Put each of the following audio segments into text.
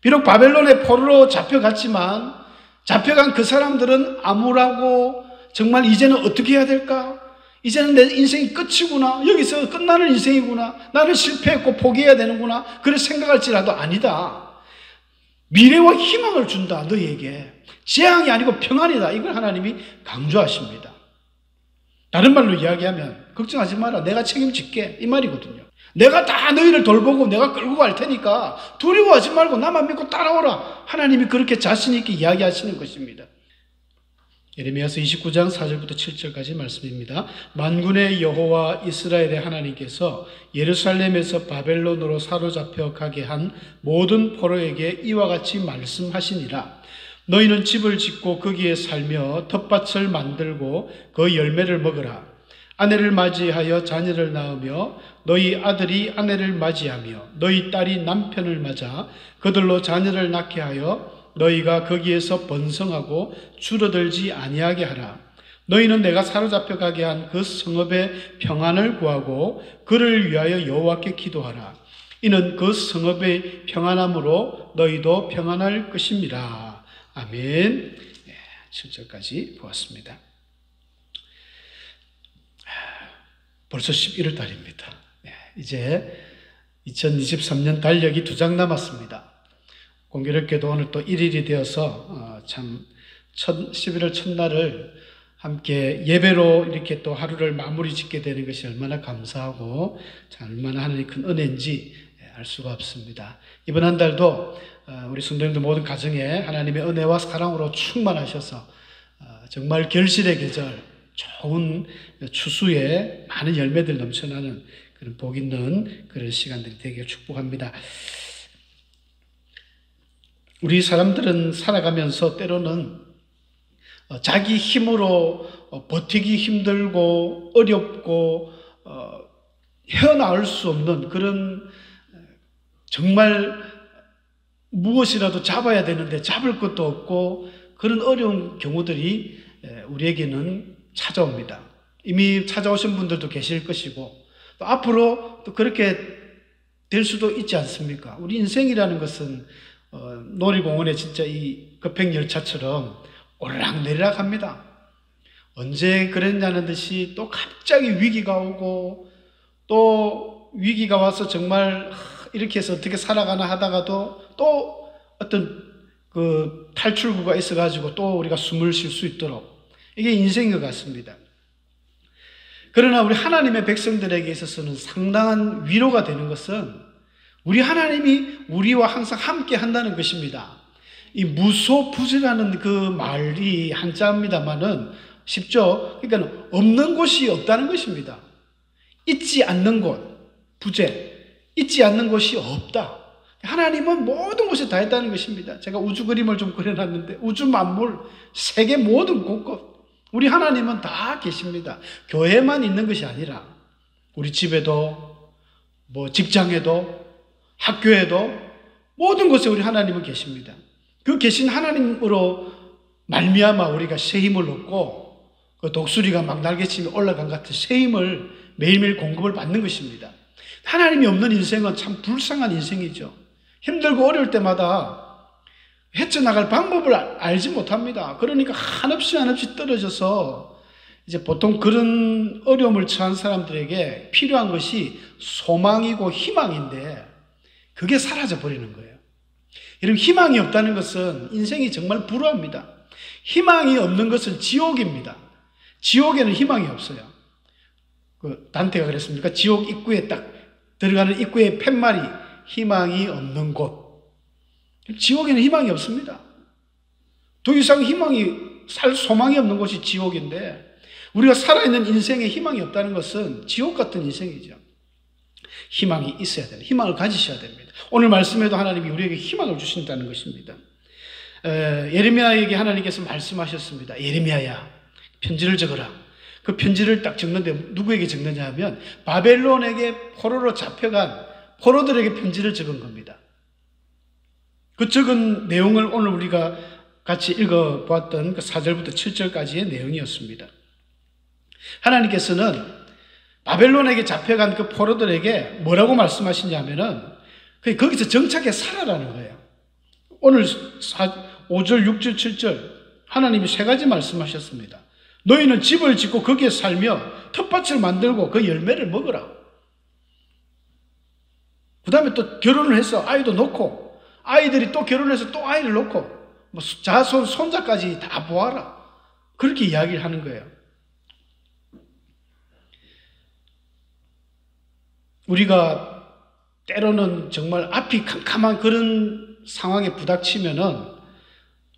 비록 바벨론의 포로로 잡혀갔지만 잡혀간 그 사람들은 암울하고 정말 이제는 어떻게 해야 될까? 이제는 내 인생이 끝이구나. 여기서 끝나는 인생이구나. 나는 실패했고 포기해야 되는구나. 그렇게 생각할지라도 아니다. 미래와 희망을 준다. 너희에게. 재앙이 아니고 평안이다. 이걸 하나님이 강조하십니다. 다른 말로 이야기하면 걱정하지 마라. 내가 책임질게. 이 말이거든요. 내가 다 너희를 돌보고 내가 끌고 갈 테니까 두려워하지 말고 나만 믿고 따라오라. 하나님이 그렇게 자신 있게 이야기하시는 것입니다. 예레미야서 29장 4절부터 7절까지 말씀입니다. 만군의 여호와 이스라엘의 하나님께서 예루살렘에서 바벨론으로 사로잡혀 가게 한 모든 포로에게 이와 같이 말씀하시니라. 너희는 집을 짓고 거기에 살며 텃밭을 만들고 그 열매를 먹으라. 아내를 맞이하여 자녀를 낳으며 너희 아들이 아내를 맞이하며 너희 딸이 남편을 맞아 그들로 자녀를 낳게 하여 너희가 거기에서 번성하고 줄어들지 아니하게 하라. 너희는 내가 사로잡혀 가게 한 그 성읍의 평안을 구하고 그를 위하여 여호와께 기도하라. 이는 그 성읍의 평안함으로 너희도 평안할 것입니다. 아멘. 7절까지 보았습니다. 벌써 11월 달입니다. 이제 2023년 달력이 2장 남았습니다. 공교롭게도 오늘 또 1일이 되어서 참 11월 첫날을 함께 예배로 이렇게 또 하루를 마무리 짓게 되는 것이 얼마나 감사하고 얼마나 하나님의 큰 은혜인지 알 수가 없습니다. 이번 한 달도 우리 성도님들 모든 가정에 하나님의 은혜와 사랑으로 충만하셔서 정말 결실의 계절, 좋은 추수에 많은 열매들 넘쳐나는 그런 복 있는 그런 시간들이 되기를 축복합니다. 우리 사람들은 살아가면서 때로는 자기 힘으로 버티기 힘들고 어렵고 헤어나올 수 없는 그런 정말 무엇이라도 잡아야 되는데 잡을 것도 없고 그런 어려운 경우들이 우리에게는 찾아옵니다. 이미 찾아오신 분들도 계실 것이고 또 앞으로 또 그렇게 될 수도 있지 않습니까? 우리 인생이라는 것은 놀이공원에 진짜 이 급행열차처럼 오르락내리락 합니다. 언제 그랬냐는 듯이 또 갑자기 위기가 오고 또 위기가 와서 정말 이렇게 해서 어떻게 살아가나 하다가도 또 어떤 그 탈출구가 있어가지고 또 우리가 숨을 쉴 수 있도록 이게 인생인 것 같습니다. 그러나 우리 하나님의 백성들에게 있어서는 상당한 위로가 되는 것은 우리 하나님이 우리와 항상 함께 한다는 것입니다. 이 무소부지라는 그 말이 한자입니다만은 쉽죠? 그러니까 없는 곳이 없다는 것입니다. 있지 않는 곳, 부재, 있지 않는 곳이 없다. 하나님은 모든 곳에 다 있다는 것입니다. 제가 우주 그림을 좀 그려놨는데 우주 만물, 세계 모든 곳곳 우리 하나님은 다 계십니다. 교회만 있는 것이 아니라 우리 집에도 뭐 직장에도 학교에도 모든 곳에 우리 하나님은 계십니다. 그 계신 하나님으로 말미암아 우리가 새 힘을 얻고 그 독수리가 막 날개치며 올라간 같은 새 힘을 매일매일 공급을 받는 것입니다. 하나님이 없는 인생은 참 불쌍한 인생이죠. 힘들고 어려울 때마다 헤쳐나갈 방법을 알지 못합니다. 그러니까 한없이 떨어져서 이제 보통 그런 어려움을 처한 사람들에게 필요한 것이 소망이고 희망인데 그게 사라져 버리는 거예요. 여러분, 희망이 없다는 것은 인생이 정말 불우합니다. 희망이 없는 것은 지옥입니다. 지옥에는 희망이 없어요. 그 단테가 그랬습니까? 지옥 입구에 딱 들어가는 입구의 팻말이 희망이 없는 곳. 지옥에는 희망이 없습니다. 더 이상 살 소망이 없는 곳이 지옥인데 우리가 살아있는 인생에 희망이 없다는 것은 지옥 같은 인생이죠. 희망이 있어야 됩니다. 희망을 가지셔야 됩니다. 오늘 말씀에도 하나님이 우리에게 희망을 주신다는 것입니다. 예레미야에게 하나님께서 말씀하셨습니다. 예레미야야, 편지를 적어라. 그 편지를 딱 적는데 누구에게 적느냐 하면 바벨론에게 포로로 잡혀간 포로들에게 편지를 적은 겁니다. 그 적은 내용을 오늘 우리가 같이 읽어보았던 그 4절부터 7절까지의 내용이었습니다. 하나님께서는 바벨론에게 잡혀간 그 포로들에게 뭐라고 말씀하시냐면은 거기서 정착해 살아라는 거예요. 오늘 5절, 6절, 7절 하나님이 세 가지 말씀하셨습니다. 너희는 집을 짓고 거기에 살며 텃밭을 만들고 그 열매를 먹으라. 그 다음에 또 결혼을 해서 아이도 놓고 아이들이 또 결혼해서 또 아이를 놓고 뭐 자손, 손자까지 다 보아라. 그렇게 이야기를 하는 거예요. 우리가 때로는 정말 앞이 캄캄한 그런 상황에 부닥치면은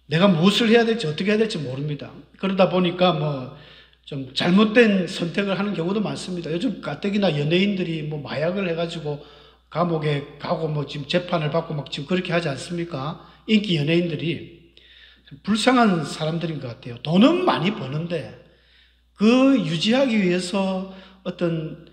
내가 무엇을 해야 될지 어떻게 해야 될지 모릅니다. 그러다 보니까 뭐 좀 잘못된 선택을 하는 경우도 많습니다. 요즘 가뜩이나 연예인들이 뭐 마약을 해가지고 감옥에 가고 뭐 지금 재판을 받고 막 지금 그렇게 하지 않습니까? 인기 연예인들이 불쌍한 사람들인 것 같아요. 돈은 많이 버는데 그 유지하기 위해서 어떤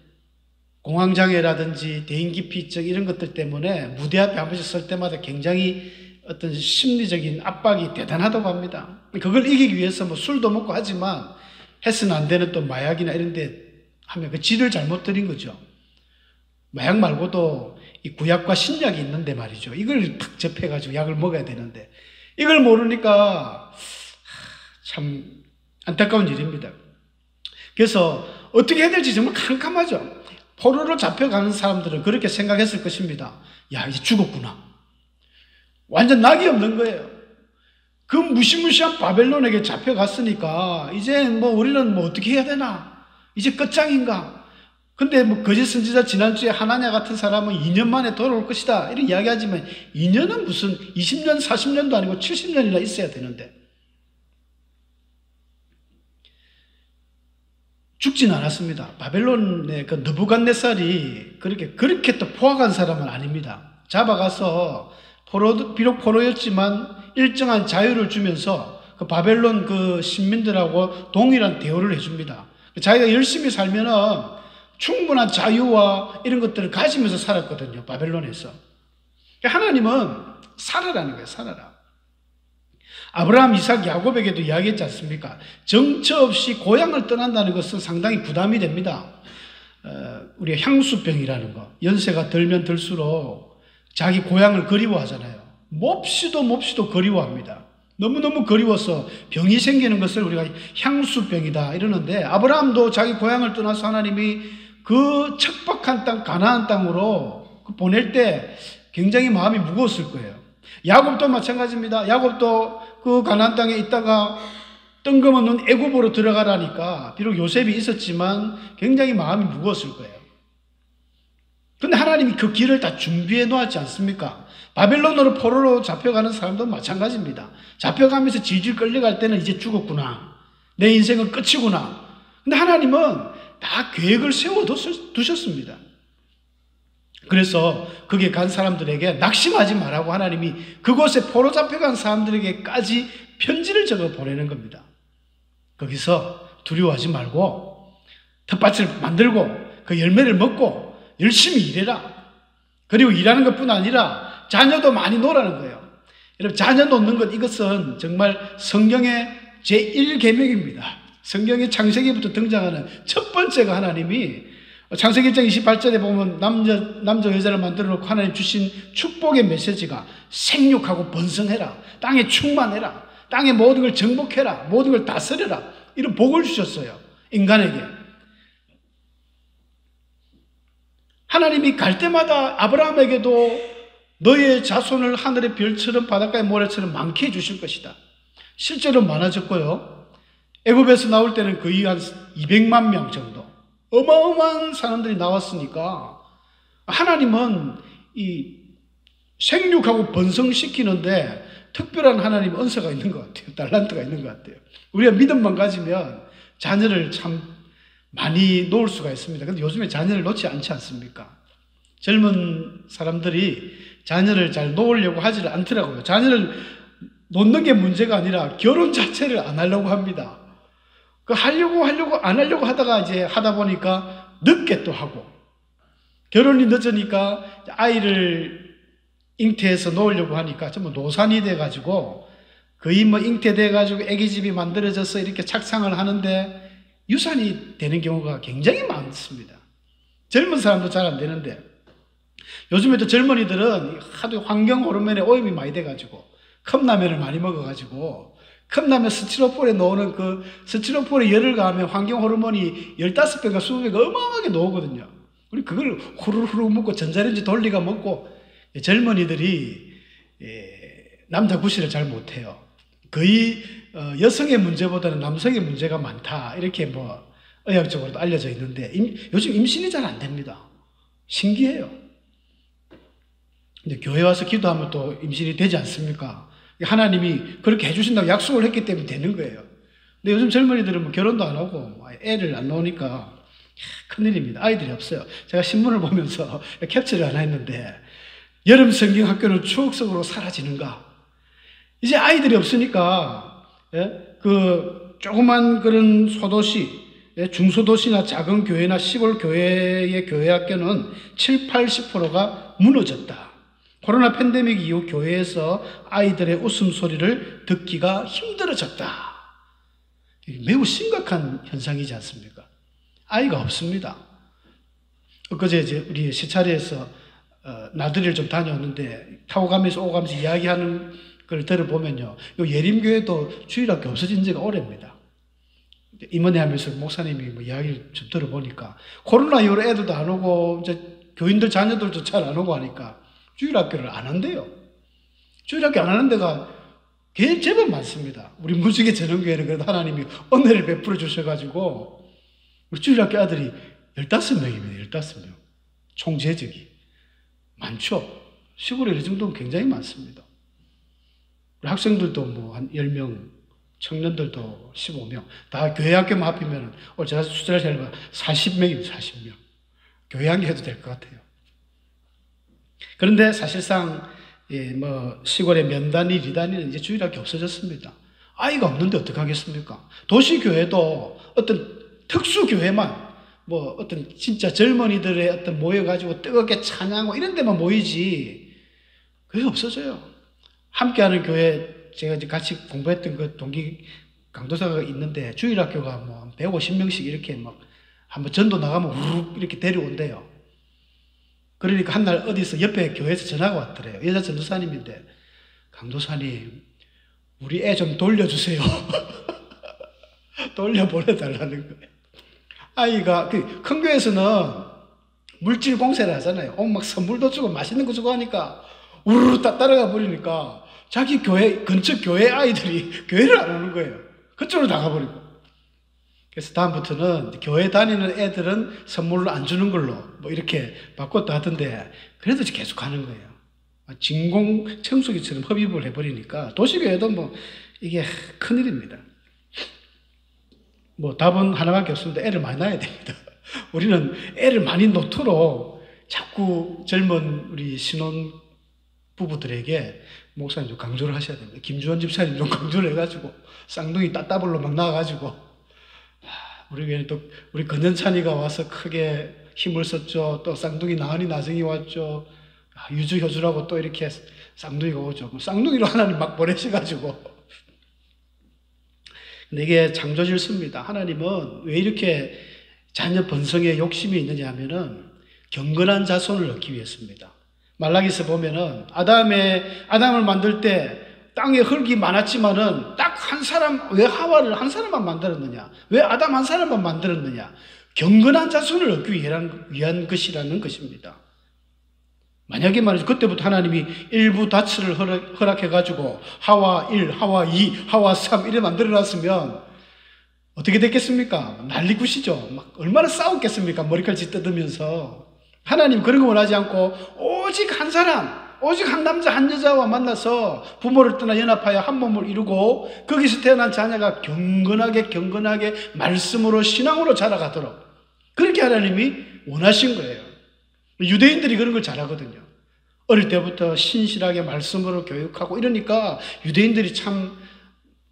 공황장애라든지 대인기피증 이런 것들 때문에 무대 앞에 한 번씩 설 때마다 굉장히 어떤 심리적인 압박이 대단하다고 합니다. 그걸 이기기 위해서 뭐 술도 먹고 하지만 해서는 안 되는 또 마약이나 이런 데 하면 그 질을 잘못 들인 거죠. 마약 말고도 이 구약과 신약이 있는데 말이죠. 이걸 탁 접해가지고 약을 먹어야 되는데 이걸 모르니까 참 안타까운 일입니다. 그래서 어떻게 해야 될지 정말 캄캄하죠. 포로로 잡혀가는 사람들은 그렇게 생각했을 것입니다. 야, 이제 죽었구나. 완전 낙이 없는 거예요. 그 무시무시한 바벨론에게 잡혀갔으니까 이제 뭐 우리는 뭐 어떻게 해야 되나? 이제 끝장인가? 근데 뭐 거짓 선지자 지난주에 하나냐 같은 사람은 2년 만에 돌아올 것이다 이런 이야기하지만 2년은 무슨 20년 40년도 아니고 70년이나 있어야 되는데 죽진 않았습니다. 바벨론의 그 느부갓네살이 그렇게 또 포악한 사람은 아닙니다. 잡아가서 비록 포로였지만 일정한 자유를 주면서 그 바벨론 그 신민들하고 동일한 대우를 해줍니다. 자기가 열심히 살면은 충분한 자유와 이런 것들을 가지면서 살았거든요. 바벨론에서. 하나님은 살아라는 거예요. 살아라. 아브라함, 이삭, 야곱에게도 이야기했지 않습니까? 정처 없이 고향을 떠난다는 것은 상당히 부담이 됩니다. 우리가 향수병이라는 거. 연세가 들면 들수록 자기 고향을 그리워하잖아요. 몹시도 그리워합니다. 너무너무 그리워서 병이 생기는 것을 우리가 향수병이다 이러는데 아브라함도 자기 고향을 떠나서 하나님이 그 척박한 땅 가나안 땅으로 보낼 때 굉장히 마음이 무거웠을 거예요. 야곱도 마찬가지입니다. 야곱도 그 가나안 땅에 있다가 뜬금없는 애굽으로 들어가라니까 비록 요셉이 있었지만 굉장히 마음이 무거웠을 거예요. 근데 하나님이 그 길을 다 준비해 놓았지 않습니까? 바벨론으로 포로로 잡혀가는 사람도 마찬가지입니다. 잡혀가면서 질질 끌려갈 때는 이제 죽었구나. 내 인생은 끝이구나. 근데 하나님은 다 계획을 세워 두셨습니다. 그래서 거기에 간 사람들에게 낙심하지 말라고 하나님이 그곳에 포로 잡혀간 사람들에게까지 편지를 적어 보내는 겁니다. 거기서 두려워하지 말고 텃밭을 만들고 그 열매를 먹고 열심히 일해라. 그리고 일하는 것뿐 아니라 자녀도 많이 놓으라는 거예요. 여러분, 자녀 놓는 것 이것은 정말 성경의 제1계명입니다. 성경의 창세기부터 등장하는 첫 번째가 하나님이 창세기 1장 28절에 보면 남자 여자를 만들어 놓고 하나님 주신 축복의 메시지가 생육하고 번성해라. 땅에 충만해라. 땅의 모든 걸 정복해라. 모든 걸 다스려라. 이런 복을 주셨어요. 인간에게. 하나님이 갈 때마다 아브라함에게도 너의 자손을 하늘의 별처럼 바닷가의 모래처럼 많게 해주실 것이다. 실제로 많아졌고요. 애굽에서 나올 때는 거의 한 200만 명 정도. 어마어마한 사람들이 나왔으니까 하나님은 이 생육하고 번성시키는데 특별한 하나님 은사가 있는 것 같아요. 달란트가 있는 것 같아요. 우리가 믿음만 가지면 자녀를 참 많이 놓을 수가 있습니다. 근데 요즘에 자녀를 놓지 않지 않습니까? 젊은 사람들이 자녀를 잘 놓으려고 하지를 않더라고요. 자녀를 놓는 게 문제가 아니라 결혼 자체를 안 하려고 합니다. 하려고 안 하려고 하다가 이제 하다 보니까 늦게 또 하고 결혼이 늦으니까 아이를 잉태해서 놓으려고 하니까 전부 노산이 돼가지고 거의 뭐 잉태돼가지고 애기집이 만들어져서 이렇게 착상을 하는데 유산이 되는 경우가 굉장히 많습니다. 젊은 사람도 잘 안 되는데 요즘에 또 젊은이들은 하도 환경 호르몬에 오염이 많이 돼가지고 컵라면을 많이 먹어가지고 컵라면 스티로폼에 넣는 그 스티로폼에 열을 가하면 환경 호르몬이 15배가 20배가 어마어마하게 나오거든요. 우리 그걸 후루후루 먹고 전자레인지 돌리가 먹고 젊은이들이 남자 구실을 잘 못해요. 거의 여성의 문제보다는 남성의 문제가 많다. 이렇게 뭐 의학적으로도 알려져 있는데 요즘 임신이 잘 안 됩니다. 신기해요. 근데 교회 와서 기도하면 또 임신이 되지 않습니까? 하나님이 그렇게 해주신다고 약속을 했기 때문에 되는 거예요. 근데 요즘 젊은이들은 뭐 결혼도 안 하고 애를 안 낳으니까 큰일입니다. 아이들이 없어요. 제가 신문을 보면서 캡처를 하나 했는데 여름 성경 학교는 추억 속으로 사라지는가? 이제 아이들이 없으니까 그 조그만 그런 소도시, 중소도시나 작은 교회나 시골 교회의 교회 학교는 7, 80%가 무너졌다. 코로나 팬데믹 이후 교회에서 아이들의 웃음소리를 듣기가 힘들어졌다. 매우 심각한 현상이지 않습니까? 아이가 없습니다. 엊그제 이제 우리 시차리에서 나들이를 좀 다녀왔는데 타고 가면서 오고 가면서 이야기하는 걸 들어보면요. 요 예림교회도 주일학교 없어진 지가 오래입니다. 임원회 하면서 목사님이 뭐 이야기를 좀 들어보니까 코로나 이후로 애들도 안 오고 이제 교인들 자녀들도 잘 안 오고 하니까 주일학교를 안 한대요. 주일학교 안 하는 데가 제법 많습니다. 우리 무지개 전원교회는 그래도 하나님이 은혜를 베풀어 주셔가지고 우리 주일학교 아들이 15명입니다. 15명. 총재적이. 많죠. 시골에 이 정도는 굉장히 많습니다. 우리 학생들도 뭐 한 10명, 청년들도 15명. 다 교회 학교만 합이면 오늘 제가 숫자를 잘 봐 40명입니다. 40명. 교회 학교 해도 될 것 같아요. 그런데 사실상 뭐 시골의 면단위, 리단위는 이제 주일학교 없어졌습니다. 아이가 없는데 어떡하겠습니까? 도시교회도 어떤 특수교회만 뭐 어떤 진짜 젊은이들의 어떤 모여가지고 뜨겁게 찬양하고 이런 데만 모이지 그게 없어져요. 함께하는 교회 제가 이제 같이 공부했던 그 동기 강도사가 있는데 주일학교가 뭐 150명씩 이렇게 막 한번 전도 나가면 우르르 이렇게 데려온대요. 그러니까 한 날 어디서 옆에 교회에서 전화가 왔더래요. 여자 전도사님인데 강도사님 우리 애 좀 돌려주세요. 돌려보내달라는 거예요. 아이가 큰 교회에서는 물질 공세를 하잖아요. 막 선물도 주고 맛있는 거 주고 하니까 우르르 따라가 버리니까 자기 교회 근처 교회 아이들이 교회를 안 오는 거예요. 그쪽으로 나가버리고. 그래서 다음부터는 교회 다니는 애들은 선물을 안 주는 걸로 뭐 이렇게 바꿨다 하던데 그래도 계속 하는 거예요. 진공 청소기처럼 흡입을 해버리니까 도시교회도 뭐 이게 큰일입니다. 뭐 답은 하나밖에 없습니다. 애를 많이 낳아야 됩니다. 우리는 애를 많이 놓도록 자꾸 젊은 우리 신혼 부부들에게 목사님 좀 강조를 하셔야 됩니다. 김주원 집사님 좀 강조를 해가지고 쌍둥이 따따블로 막 나와가지고 우리 교회는 또 우리 건전찬이가 와서 크게 힘을 썼죠. 또 쌍둥이 나은이 나정이 왔죠. 유주 효주라고 또 이렇게 쌍둥이가 오죠. 쌍둥이로 하나님 막 보내셔가지고. 근데 이게 창조질서입니다. 하나님은 왜 이렇게 자녀 번성에 욕심이 있느냐 하면은 경건한 자손을 얻기 위해서입니다. 말라기서 보면은 아담을 만들 때 땅에 흙이 많았지만은 딱 한 사람, 왜 하와를 한 사람만 만들었느냐? 왜 아담 한 사람만 만들었느냐? 경건한 자손을 얻기 위한 것이라는 것입니다. 만약에 말이죠. 그때부터 하나님이 일부 다츠를 허락해가지고 하와 1, 하와 2, 하와 3 이래 만들어놨으면 어떻게 됐겠습니까? 난리굿이죠. 막 얼마나 싸웠겠습니까? 머리칼 뜯으면서. 하나님 그런 거 원하지 않고 오직 한 사람, 오직 한 남자 한 여자와 만나서 부모를 떠나 연합하여 한 몸을 이루고 거기서 태어난 자녀가 경건하게 말씀으로 신앙으로 자라가도록 그렇게 하나님이 원하신 거예요. 유대인들이 그런 걸 잘하거든요. 어릴 때부터 신실하게 말씀으로 교육하고 이러니까 유대인들이 참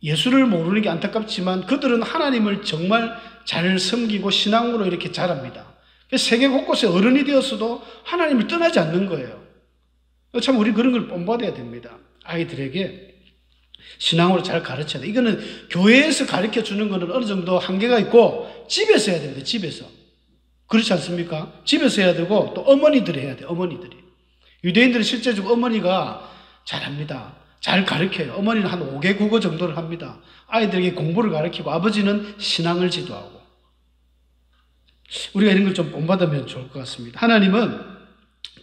예수를 모르는 게 안타깝지만 그들은 하나님을 정말 잘 섬기고 신앙으로 이렇게 자랍니다. 세계 곳곳에 어른이 되었어도 하나님을 떠나지 않는 거예요. 참 우리 그런 걸 본받아야 됩니다. 아이들에게 신앙으로 잘 가르쳐야 돼. 이거는 교회에서 가르쳐 주는 거는 어느 정도 한계가 있고 집에서 해야 됩니다. 집에서. 그렇지 않습니까? 집에서 해야 되고 또 어머니들이 해야 돼요. 어머니들이. 유대인들은 실제적으로 어머니가 잘합니다. 잘 가르쳐요. 어머니는 한 5개 국어 정도를 합니다. 아이들에게 공부를 가르치고 아버지는 신앙을 지도하고. 우리가 이런 걸 좀 본받으면 좋을 것 같습니다. 하나님은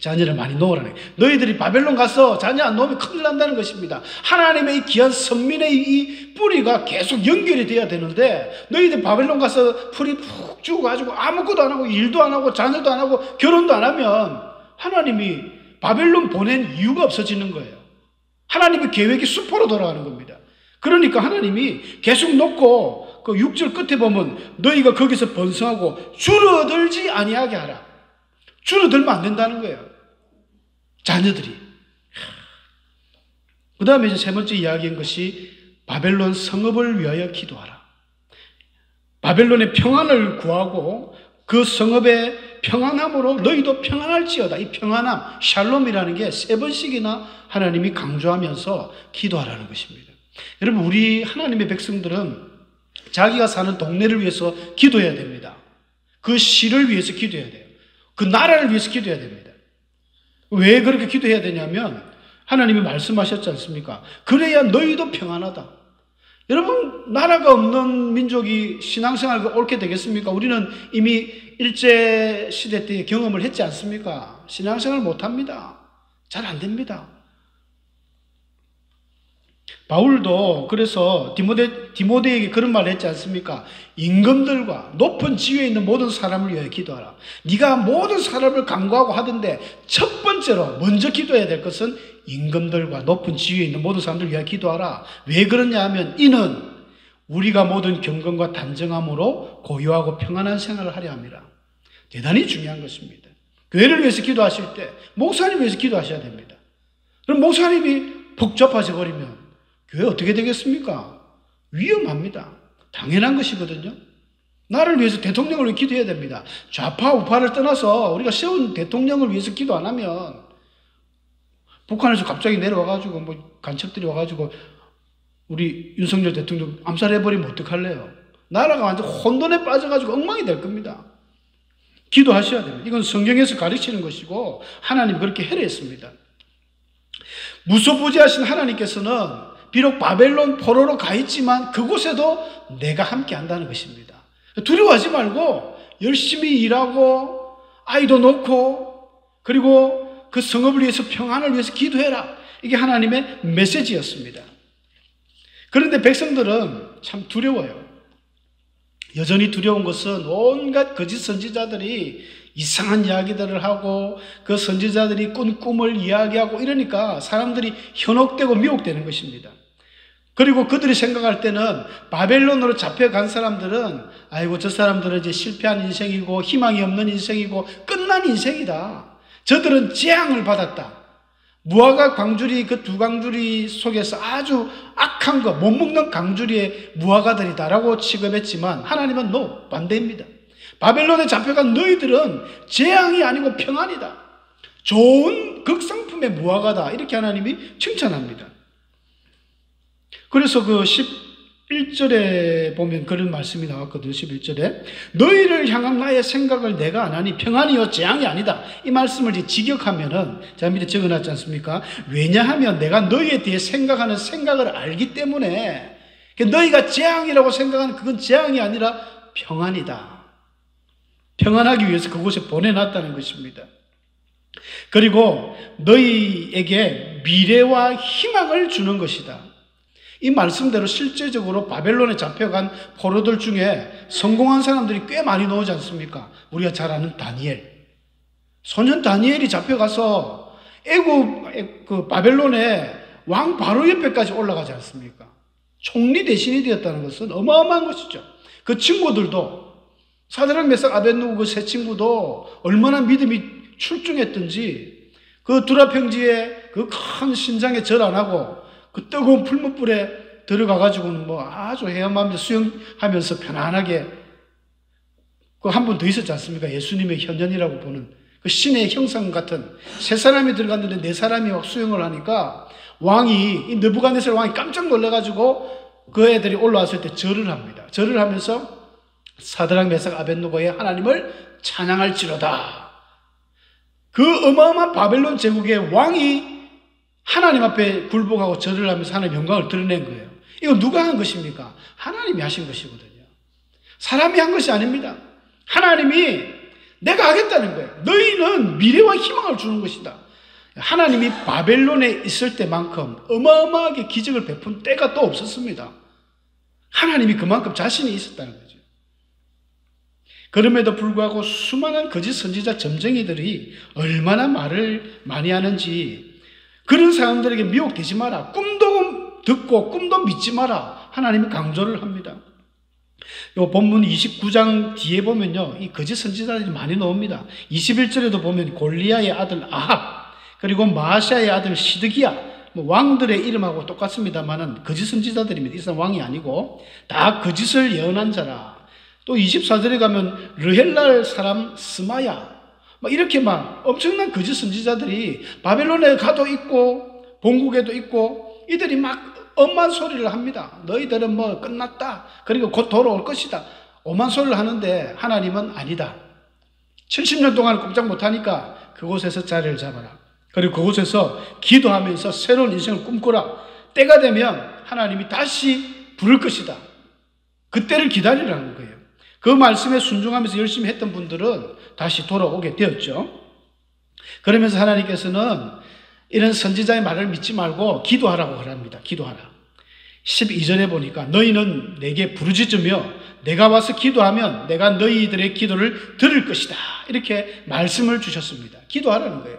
자녀를 많이 놓으라는 거예요. 너희들이 바벨론 가서 자녀 안 놓으면 큰일 난다는 것입니다. 하나님의 이 귀한 선민의 이 뿌리가 계속 연결이 돼야 되는데 너희들 바벨론 가서 풀이 푹 죽어가지고 아무것도 안 하고 일도 안 하고 자녀도 안 하고 결혼도 안 하면 하나님이 바벨론 보낸 이유가 없어지는 거예요. 하나님의 계획이 수포로 돌아가는 겁니다. 그러니까 하나님이 계속 놓고 그 6절 끝에 보면 너희가 거기서 번성하고 줄어들지 아니하게 하라. 줄어들면 안 된다는 거예요. 자녀들이. 그 다음에 이제 세 번째 이야기인 것이 바벨론 성읍을 위하여 기도하라. 바벨론의 평안을 구하고 그 성읍의 평안함으로 너희도 평안할지어다. 이 평안함, 샬롬이라는 게 3번씩이나 하나님이 강조하면서 기도하라는 것입니다. 여러분, 우리 하나님의 백성들은 자기가 사는 동네를 위해서 기도해야 됩니다. 그 시를 위해서 기도해야 돼요. 그 나라를 위해서 기도해야 됩니다. 왜 그렇게 기도해야 되냐면 하나님이 말씀하셨지 않습니까? 그래야 너희도 평안하다. 여러분, 나라가 없는 민족이 신앙생활을 옳게 되겠습니까? 우리는 이미 일제시대 때 경험을 했지 않습니까? 신앙생활을 못합니다. 잘 안 됩니다. 바울도 그래서 디모데에게 그런 말을 했지 않습니까? 임금들과 높은 지위에 있는 모든 사람을 위하여 기도하라. 네가 모든 사람을 간구하고 하던데 첫 번째로 먼저 기도해야 될 것은 임금들과 높은 지위에 있는 모든 사람들을 위하여 기도하라. 왜 그러냐 하면 이는 우리가 모든 경건과 단정함으로 고요하고 평안한 생활을 하려 함이라. 대단히 중요한 것입니다. 교회를 위해서 기도하실 때 목사님 위해서 기도하셔야 됩니다. 그럼 목사님이 복잡해져 버리면 교회 어떻게 되겠습니까? 위험합니다. 당연한 것이거든요. 나를 위해서 대통령을 위해 기도해야 됩니다. 좌파 우파를 떠나서 우리가 세운 대통령을 위해서 기도 안 하면 북한에서 갑자기 내려와가지고 뭐 간첩들이 와가지고 우리 윤석열 대통령 암살해버리면 어떡할래요? 나라가 완전 혼돈에 빠져가지고 엉망이 될 겁니다. 기도하셔야 됩니다. 이건 성경에서 가르치는 것이고 하나님 그렇게 해례했습니다. 무소부지하신 하나님께서는 비록 바벨론 포로로 가 있지만 그곳에도 내가 함께 한다는 것입니다. 두려워하지 말고 열심히 일하고 아이도 놓고 그리고 그 성읍을 위해서 평안을 위해서 기도해라. 이게 하나님의 메시지였습니다. 그런데 백성들은 참 두려워요. 여전히 두려운 것은 온갖 거짓 선지자들이 이상한 이야기들을 하고 그 선지자들이 꾼 꿈을 이야기하고 이러니까 사람들이 현혹되고 미혹되는 것입니다. 그리고 그들이 생각할 때는 바벨론으로 잡혀간 사람들은 아이고 저 사람들은 이제 실패한 인생이고 희망이 없는 인생이고 끝난 인생이다. 저들은 재앙을 받았다. 무화과 광주리 그 두 광주리 속에서 아주 악한 거 못 먹는 광주리의 무화과들이다라고 취급했지만 하나님은 no, 반대입니다. 바벨론에 잡혀간 너희들은 재앙이 아니고 평안이다. 좋은 극상품의 무화과다. 이렇게 하나님이 칭찬합니다. 그래서 그 11절에 보면 그런 말씀이 나왔거든요. 11절에 너희를 향한 나의 생각을 내가 안 하니 평안이요 재앙이 아니다. 이 말씀을 직역하면은 자 밑에 적어놨지 않습니까? 왜냐하면 내가 너희에 대해 생각하는 생각을 알기 때문에 너희가 재앙이라고 생각하는 그건 재앙이 아니라 평안이다. 평안하기 위해서 그곳에 보내놨다는 것입니다. 그리고 너희에게 미래와 희망을 주는 것이다. 이 말씀대로 실제적으로 바벨론에 잡혀간 포로들 중에 성공한 사람들이 꽤 많이 나오지 않습니까? 우리가 잘 아는 다니엘. 소년 다니엘이 잡혀가서 애굽 그 바벨론의 왕 바로 옆에까지 올라가지 않습니까? 총리 대신이 되었다는 것은 어마어마한 것이죠. 그 친구들도 사드락 메삭 아벳느고 그 세 친구도 얼마나 믿음이 출중했던지 그 두라 평지에 그 큰 신장에 절 안 하고 그 뜨거운 풀무불에 들어가가지고는 뭐 아주 헤엄하면서 수영하면서 편안하게 그 한 분 더 있었지 않습니까? 예수님의 현현이라고 보는 그 신의 형상 같은 세 사람이 들어갔는데 네 사람이 막 수영을 하니까 왕이 이 느부갓네살 왕이 깜짝 놀라가지고 그 애들이 올라왔을 때 절을 합니다. 절을 하면서 사드락 메삭 아벳느고의 하나님을 찬양할지로다. 그 어마어마한 바벨론 제국의 왕이 하나님 앞에 굴복하고 절을 하면서 하나님의 영광을 드러낸 거예요. 이거 누가 한 것입니까? 하나님이 하신 것이거든요. 사람이 한 것이 아닙니다. 하나님이 내가 하겠다는 거예요. 너희는 미래와 희망을 주는 것이다. 하나님이 바벨론에 있을 때만큼 어마어마하게 기적을 베푼 때가 또 없었습니다. 하나님이 그만큼 자신이 있었다는 거죠. 그럼에도 불구하고 수많은 거짓 선지자 점쟁이들이 얼마나 말을 많이 하는지, 그런 사람들에게 미혹되지 마라, 꿈도 듣고 꿈도 믿지 마라, 하나님이 강조를 합니다. 요 본문 29장 뒤에 보면요, 이 거짓 선지자들이 많이 나옵니다. 21절에도 보면 골리야의 아들 아합, 그리고 마아샤의 아들 시드기야, 왕들의 이름하고 똑같습니다만은 거짓 선지자들입니다. 이 사람 왕이 아니고 다 거짓을 예언한 자라. 또 24절에 가면 르헬랄 사람 스마야, 이렇게 엄청난 거짓 선지자들이 바벨론에 가도 있고 본국에도 있고, 이들이 엄한 소리를 합니다. 너희들은 끝났다, 그리고 곧 돌아올 것이다, 오만 소리를 하는데 하나님은 아니다. 70년 동안 꼼짝 못하니까 그곳에서 자리를 잡아라. 그리고 그곳에서 기도하면서 새로운 인생을 꿈꾸라. 때가 되면 하나님이 다시 부를 것이다. 그때를 기다리라는 거예요. 그 말씀에 순종하면서 열심히 했던 분들은 다시 돌아오게 되었죠. 그러면서 하나님께서는 이런 선지자의 말을 믿지 말고 기도하라고 하랍니다. 기도하라. 12절에 보니까 너희는 내게 부르짖으며 내가 와서 기도하면 내가 너희들의 기도를 들을 것이다, 이렇게 말씀을 주셨습니다. 기도하라는 거예요.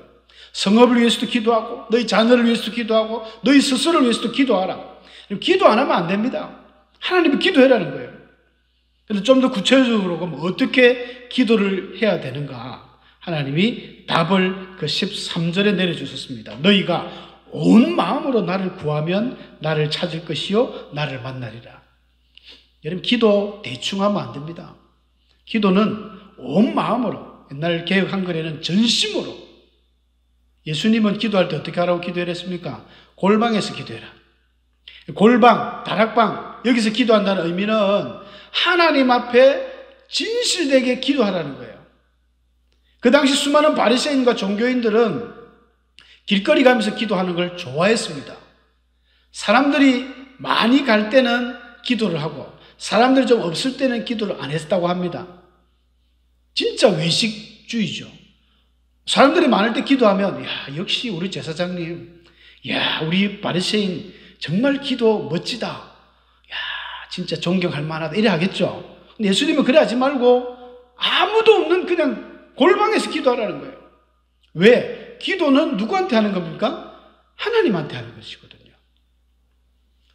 성업을 위해서도 기도하고, 너희 자녀를 위해서도 기도하고, 너희 스스로를 위해서도 기도하라. 기도 안 하면 안 됩니다. 하나님이 기도해라는 거예요. 그런데 좀 더 구체적으로 어떻게 기도를 해야 되는가, 하나님이 답을 그 13절에 내려주셨습니다. 너희가 온 마음으로 나를 구하면 나를 찾을 것이요 나를 만나리라. 여러분, 기도 대충 하면 안 됩니다. 기도는 온 마음으로, 옛날 개역 한글에는 전심으로. 예수님은 기도할 때 어떻게 하라고 기도를 했습니까? 골방에서 기도해라. 골방, 다락방, 여기서 기도한다는 의미는 하나님 앞에 진실되게 기도하라는 거예요. 그 당시 수많은 바리새인과 종교인들은 길거리 가면서 기도하는 걸 좋아했습니다. 사람들이 많이 갈 때는 기도를 하고 사람들이 좀 없을 때는 기도를 안 했다고 합니다. 진짜 외식주의죠. 사람들이 많을 때 기도하면, 야, 역시 우리 제사장님, 야, 우리 바리새인 정말 기도 멋지다, 야, 진짜 존경할 만하다, 이래 하겠죠. 근데 예수님은 그래 하지 말고 아무도 없는 그냥 골방에서 기도하라는 거예요. 왜? 기도는 누구한테 하는 겁니까? 하나님한테 하는 것이거든요.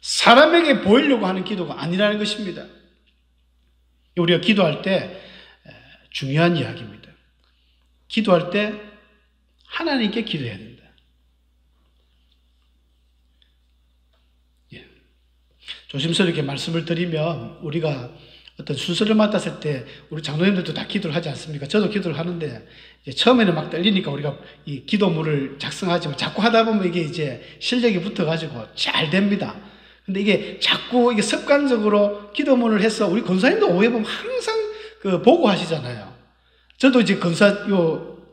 사람에게 보이려고 하는 기도가 아니라는 것입니다. 우리가 기도할 때 중요한 이야기입니다. 기도할 때 하나님께 기도해야 된다. 조심스럽게 말씀을 드리면, 우리가 어떤 순서를 맡았을 때 우리 장로님들도 다 기도를 하지 않습니까? 저도 기도를 하는데 처음에는 막 떨리니까 우리가 이 기도문을 작성하지만 자꾸 하다 보면 이게 이제 실력이 붙어가지고 잘 됩니다. 근데 이게 자꾸 이게 습관적으로 기도문을 해서, 우리 권사님도 오해 보면 항상 보고 하시잖아요. 저도 이제 권사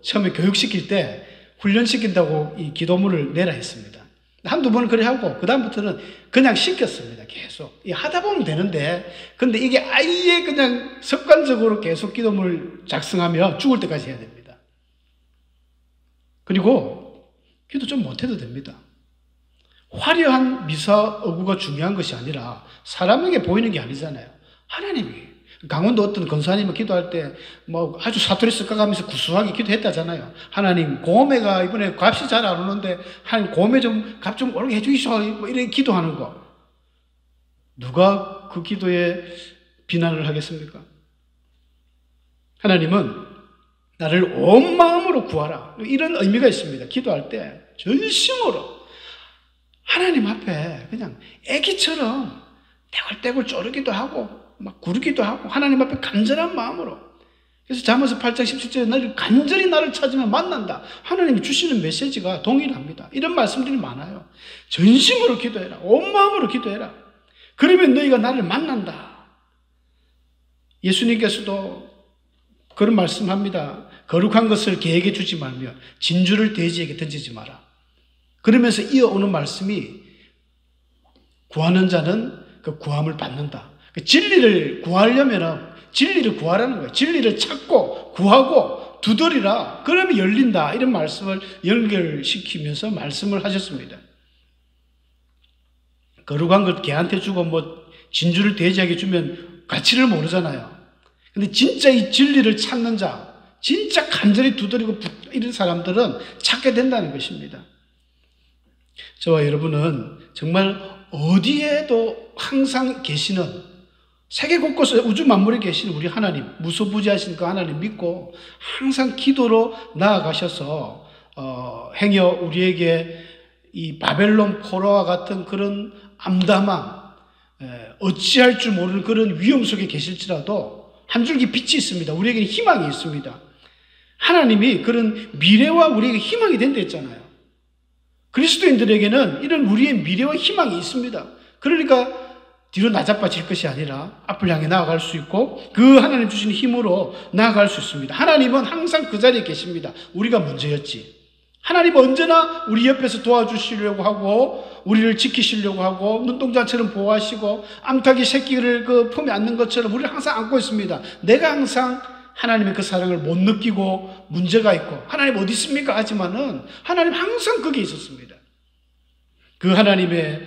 처음에 교육시킬 때 훈련시킨다고 이 기도문을 내라 했습니다. 한두 번은 그래 하고 그다음부터는 그냥 시켰습니다. 계속. 하다 보면 되는데, 근데 이게 아예 그냥 습관적으로 계속 기도문을 작성하며 죽을 때까지 해야 됩니다. 그리고 기도 좀 못해도 됩니다. 화려한 미사어구가 중요한 것이 아니라 사람에게 보이는 게 아니잖아요. 하나님이. 강원도 어떤 권사님은 기도할 때 아주 사투리 섞어가면서 구수하게 기도했다잖아요. 하나님, 고매가 이번에 값이 잘 안 오는데 하나님 고매 좀 값 좀 오르게 해주시오, 이렇게 기도하는 거. 누가 그 기도에 비난을 하겠습니까? 하나님은 나를 온 마음으로 구하라, 이런 의미가 있습니다. 기도할 때 전심으로 하나님 앞에 그냥 애기처럼 떼굴떼굴 쪼르기도 하고 막 구르기도 하고 하나님 앞에 간절한 마음으로. 그래서 잠언서 8장 17절에 너를 간절히 나를 찾으면 만난다, 하나님이 주시는 메시지가 동일합니다. 이런 말씀들이 많아요. 전심으로 기도해라, 온 마음으로 기도해라. 그러면 너희가 나를 만난다. 예수님께서도 그런 말씀합니다. 거룩한 것을 개에게 주지 말며 진주를 돼지에게 던지지 마라. 그러면서 이어오는 말씀이 구하는 자는 그 구함을 받는다. 그 진리를 구하려면 진리를 구하라는 거예요. 진리를 찾고 구하고 두드리라. 그러면 열린다. 이런 말씀을 연결시키면서 말씀을 하셨습니다. 거룩한 것 개한테 주고 진주를 돼지에게 주면 가치를 모르잖아요. 근데 진짜 이 진리를 찾는 자, 진짜 간절히 두드리고 이런 사람들은 찾게 된다는 것입니다. 저와 여러분은 정말 어디에도 항상 계시는, 세계 곳곳에 우주 만물에 계시는 우리 하나님, 무소부지하신 그 하나님 믿고 항상 기도로 나아가셔서 행여 우리에게 이 바벨론 포로와 같은 그런 암담함, 어찌할 줄 모르는 그런 위험 속에 계실지라도 한 줄기 빛이 있습니다. 우리에게는 희망이 있습니다. 하나님이 그런 미래와 우리에게 희망이 된다 했잖아요. 그리스도인들에게는 이런 우리의 미래와 희망이 있습니다. 그러니까 뒤로 나자빠질 것이 아니라 앞을 향해 나아갈 수 있고 그 하나님 주신 힘으로 나아갈 수 있습니다. 하나님은 항상 그 자리에 계십니다. 우리가 문제였지. 하나님은 언제나 우리 옆에서 도와주시려고 하고 우리를 지키시려고 하고 눈동자처럼 보호하시고 암탉이 새끼를 품에 안는 것처럼 우리를 항상 안고 있습니다. 내가 항상 하나님의 그 사랑을 못 느끼고 문제가 있고 하나님 어디 있습니까? 하지만은 하나님 항상 거기에 있었습니다. 그 하나님의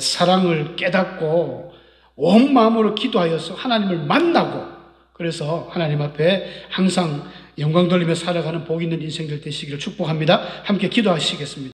사랑을 깨닫고 온 마음으로 기도하여서 하나님을 만나고 그래서 하나님 앞에 항상 영광 돌리며 살아가는 복 있는 인생 될 되시기를 축복합니다. 함께 기도하시겠습니다.